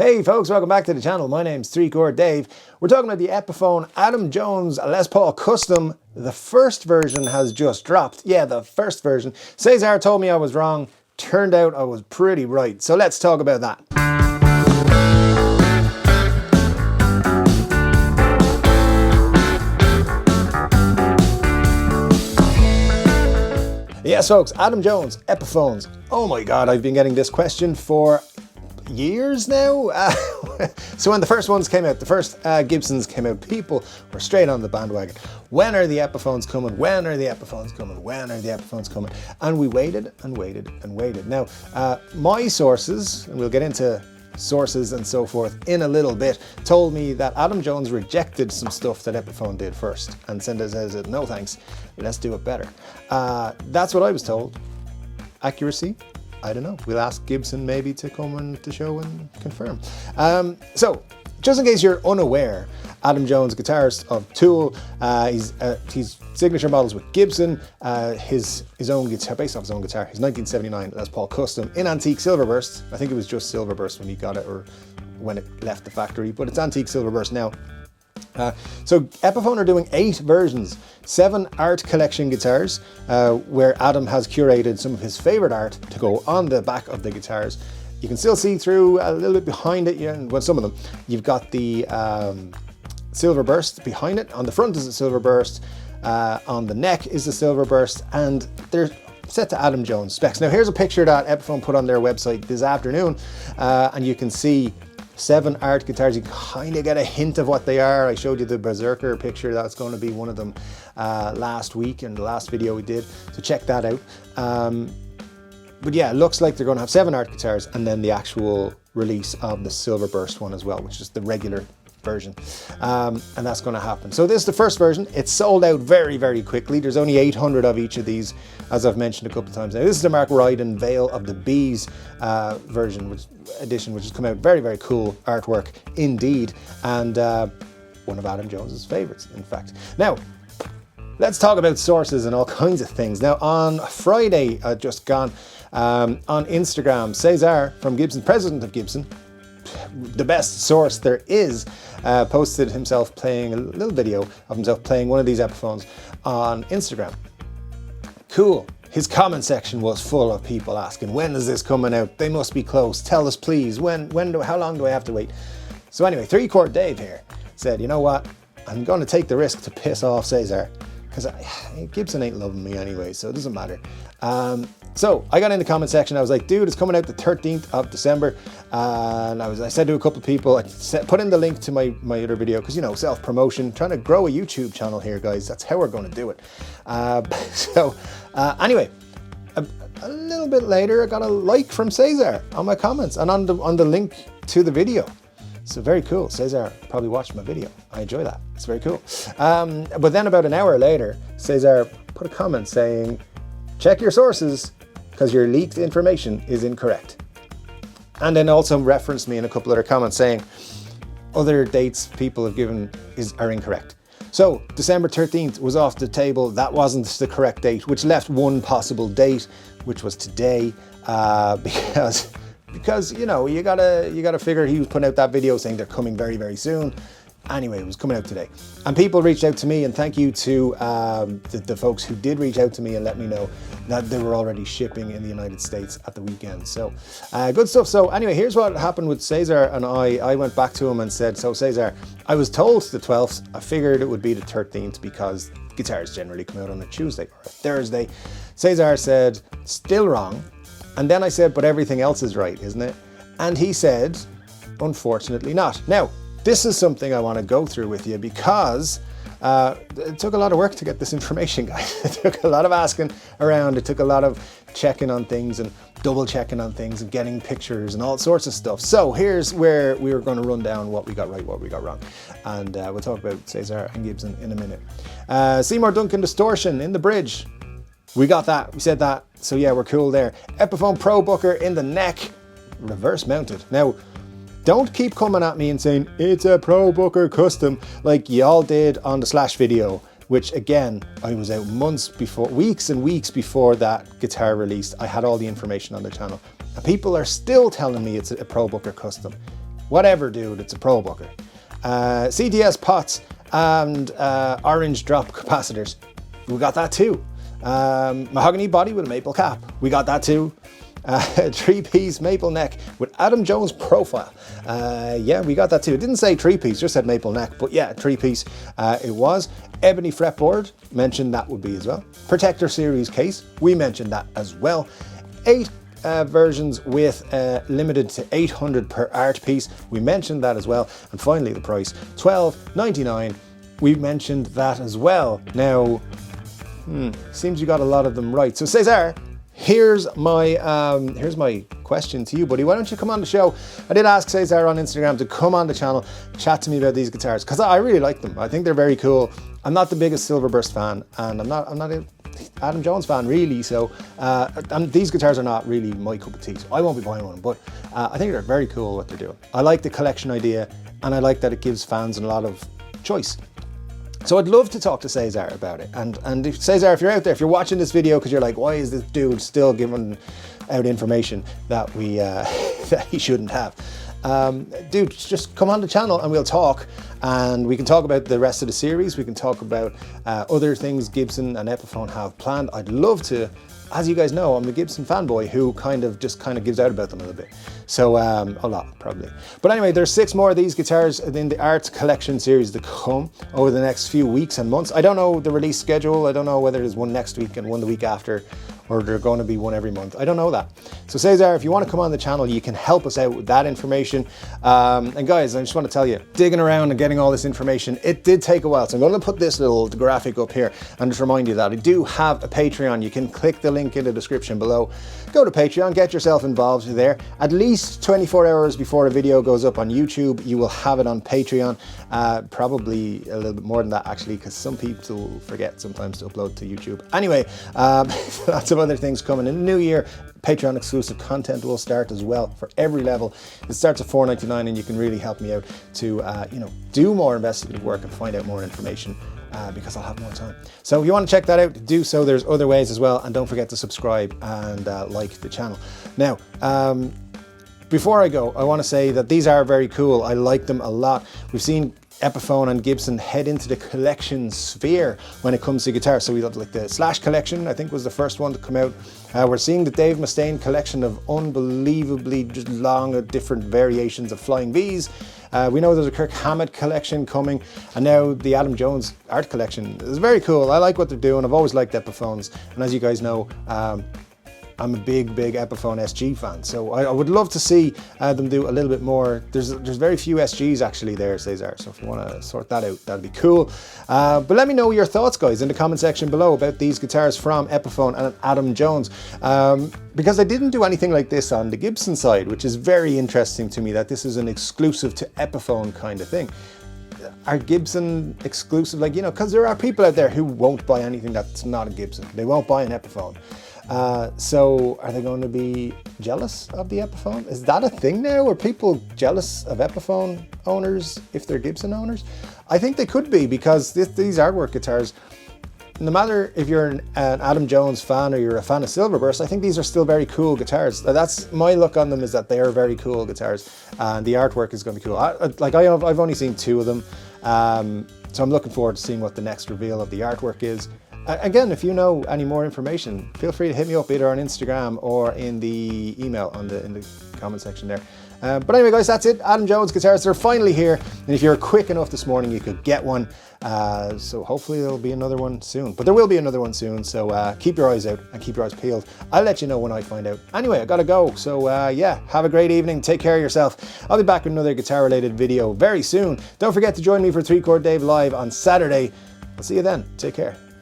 Hey folks, welcome back to the channel. My name's 3-Chord Dave. We're talking about the Epiphone Adam Jones Les Paul Custom. The first version has just dropped. Yeah, the first version. Cesar told me I was wrong. Turned out I was pretty right. So let's talk about that. Yes folks, Adam Jones Epiphones. Oh my god, I've been getting this question for years now. So when the first ones came out, the first Gibsons came out, people were straight on the bandwagon. When are the Epiphones coming? When are the Epiphones coming? When are the Epiphones coming? And we waited and waited and waited. Now, my sources, and we'll get into sources and so forth in a little bit, told me that Adam Jones rejected some stuff that Epiphone did first and said, no thanks, let's do it better. That's what I was told. Accuracy? I don't know. We'll ask Gibson maybe to come on the show and confirm. So, just in case you're unaware, Adam Jones, guitarist of Tool, he's signature models with Gibson, his own guitar, based off his own guitar, his 1979 Les Paul Custom in antique Silverburst. I think it was just Silverburst when he got it or when it left the factory, but it's antique Silverburst now. So Epiphone are doing 8 versions, 7 art collection guitars, where Adam has curated some of his favorite art to go on the back of the guitars. You can still see through a little bit behind it, and well, some of them. You've got the silver burst behind it. On the front is a silver burst, on the neck is a silver burst, and they're set to Adam Jones specs. Now here's a picture that Epiphone put on their website this afternoon, and you can see 7 art guitars. You kind of get a hint of what they are. I showed you the Berserker picture. That's going to be one of them last week in the last video we did. So check that out. But yeah, it looks like they're going to have 7 art guitars and then the actual release of the Silver Burst one as well, which is the regular version. And that's going to happen. So this is the first version. It's sold out very, very quickly. There's only 800 of each of these, as I've mentioned a couple of times now. This is the Mark Ryden Veil of the Bees version, which has come out. Very, very cool artwork indeed. And one of Adam Jones's favorites, in fact. Now, let's talk about sources and all kinds of things. Now, on Friday, just gone, on Instagram, Cesar from Gibson, president of Gibson, the best source there is, posted himself playing a little video of himself playing one of these Epiphones on Instagram. Cool. His comment section was full of people asking, when is this coming out? They must be close. Tell us please. How long do I have to wait? So anyway, 3-Chord Dave here said, you know what? I'm going to take the risk to piss off Cesar, because Gibson ain't loving me anyway, so it doesn't matter. So I got in the comment section. I was like, dude, it's coming out the 13th of December. And I said to a couple of people, I put in the link to my other video, because, you know, self-promotion, trying to grow a YouTube channel here, guys. That's how we're going to do it. Anyway, a little bit later, I got a like from Cesar on my comments and on the link to the video. So very cool. Cesar probably watched my video. I enjoy that. It's very cool. But then about an hour later, Cesar put a comment saying, check your sources, because your leaked information is incorrect. And then also referenced me in a couple other comments saying other dates people have given are incorrect. So December 13th was off the table. That wasn't the correct date, which left one possible date, which was today, because you know, you gotta figure he was putting out that video saying they're coming very, very soon. Anyway, it was coming out today. And people reached out to me, and thank you to the folks who did reach out to me and let me know that they were already shipping in the United States at the weekend. So good stuff. So anyway, here's what happened with Cesar and I went back to him and said, so Cesar, I was told the 12th. I figured it would be the 13th because guitars generally come out on a Tuesday or a Thursday. Cesar said, still wrong. And then I said, but everything else is right, isn't it? And he said, unfortunately not. Now, this is something I want to go through with you, because it took a lot of work to get this information, guys. It took a lot of asking around. It took a lot of checking on things and double checking on things and getting pictures and all sorts of stuff. So here's where we were going to run down what we got right, what we got wrong. And we'll talk about Cesar and Gibson in a minute. Seymour Duncan distortion in the bridge. We got that. We said that. So yeah, we're cool there. Epiphone Pro Booker in the neck, reverse mounted. Now, don't keep coming at me and saying it's a Pro Booker custom like y'all did on the Slash video, which again, I was out months before, weeks and weeks before that guitar released. I had all the information on the channel. And people are still telling me it's a Pro Booker custom. whatever, dude, it's a Pro Booker. CTS pots and orange drop capacitors, we got that too. Mahogany body with a maple cap, we got that too. 3-piece maple neck with Adam Jones profile. Yeah, we got that too. It didn't say 3-piece, just said maple neck, but yeah, 3-piece it was. Ebony fretboard, mentioned that would be as well. Protector series case, we mentioned that as well. 8 versions with limited to 800 per art piece, we mentioned that as well. And finally the price, $12.99, we mentioned that as well. Now, seems you got a lot of them right. So Cesar, here's my question to you, buddy. Why don't you come on the show? I did ask Cesar on Instagram to come on the channel, chat to me about these guitars, because I really like them. I think they're very cool. I'm not the biggest Silverburst fan, and I'm not a Adam Jones fan really, so and these guitars are not really my cup of tea, so I won't be buying one, but I think they're very cool what they're doing. I like the collection idea, and I like that it gives fans a lot of choice. So I'd love to talk to Cesar about it. And if, Cesar, if you're out there, if you're watching this video because you're like, why is this dude still giving out information that we that he shouldn't have? Dude, just come on the channel and we'll talk, and we can talk about the rest of the series. We can talk about other things Gibson and Epiphone have planned. I'd love to. As you guys know, I'm a Gibson fanboy who kind of gives out about them a little bit. So, a lot, probably. But anyway, there's 6 more of these guitars in the Art Collection series to come over the next few weeks and months. I don't know the release schedule. I don't know whether there's one next week and one the week after, or they're going to be one every month. I don't know that. So Cesar, if you want to come on the channel, you can help us out with that information. And guys, I just want to tell you, digging around and getting all this information, it did take a while. So I'm going to put this little graphic up here and just remind you that I do have a Patreon. You can click the link in the description below. Go to Patreon, get yourself involved there. At least 24 hours before a video goes up on YouTube, you will have it on Patreon. Probably a little bit more than that actually, because some people forget sometimes to upload to YouTube. Anyway, lots of other things coming in the new year. Patreon exclusive content will start as well for every level. It starts at $4.99, and you can really help me out to do more investigative work and find out more information, because I'll have more time. So if you want to check that out, do so. There's other ways as well, and don't forget to subscribe and like the channel. Now, before I go, I want to say that these are very cool. I like them a lot. We've seen Epiphone and Gibson head into the collection sphere when it comes to guitars. So we have like the Slash collection, I think was the first one to come out. We're seeing the Dave Mustaine collection of unbelievably just long different variations of Flying V's. We know there's a Kirk Hammett collection coming, and now the Adam Jones art collection is very cool. I like what they're doing. I've always liked Epiphones, and as you guys know, I'm a big Epiphone SG fan, so I would love to see them do a little bit more. There's very few SGs actually there, Cesar, so if you want to sort that out, that'd be cool. But let me know your thoughts, guys, in the comment section below about these guitars from Epiphone and Adam Jones, because I didn't do anything like this on the Gibson side, which is very interesting to me, that this is an exclusive to Epiphone kind of thing. Are Gibson exclusive? Like, you know, because there are people out there who won't buy anything that's not a Gibson. They won't buy an Epiphone. So are they going to be jealous of the Epiphone? Is that a thing now? Are people jealous of Epiphone owners if they're Gibson owners? I think they could be, because these artwork guitars, no matter if you're an Adam Jones fan or you're a fan of Silverburst, I think these are still very cool guitars. That's my look on them, is that they are very cool guitars, and the artwork is going to be cool. I've only seen 2 of them, so I'm looking forward to seeing what the next reveal of the artwork is. Again, if you know any more information, feel free to hit me up either on Instagram or in the email in the comment section there. But anyway, guys, that's it. Adam Jones guitars, they're finally here. And if you're quick enough this morning, you could get one. So hopefully there'll be another one soon. But there will be another one soon, so keep your eyes out and keep your eyes peeled. I'll let you know when I find out. Anyway, I gotta go. So yeah, have a great evening. Take care of yourself. I'll be back with another guitar-related video very soon. Don't forget to join me for 3 Chord Dave Live on Saturday. I'll see you then. Take care.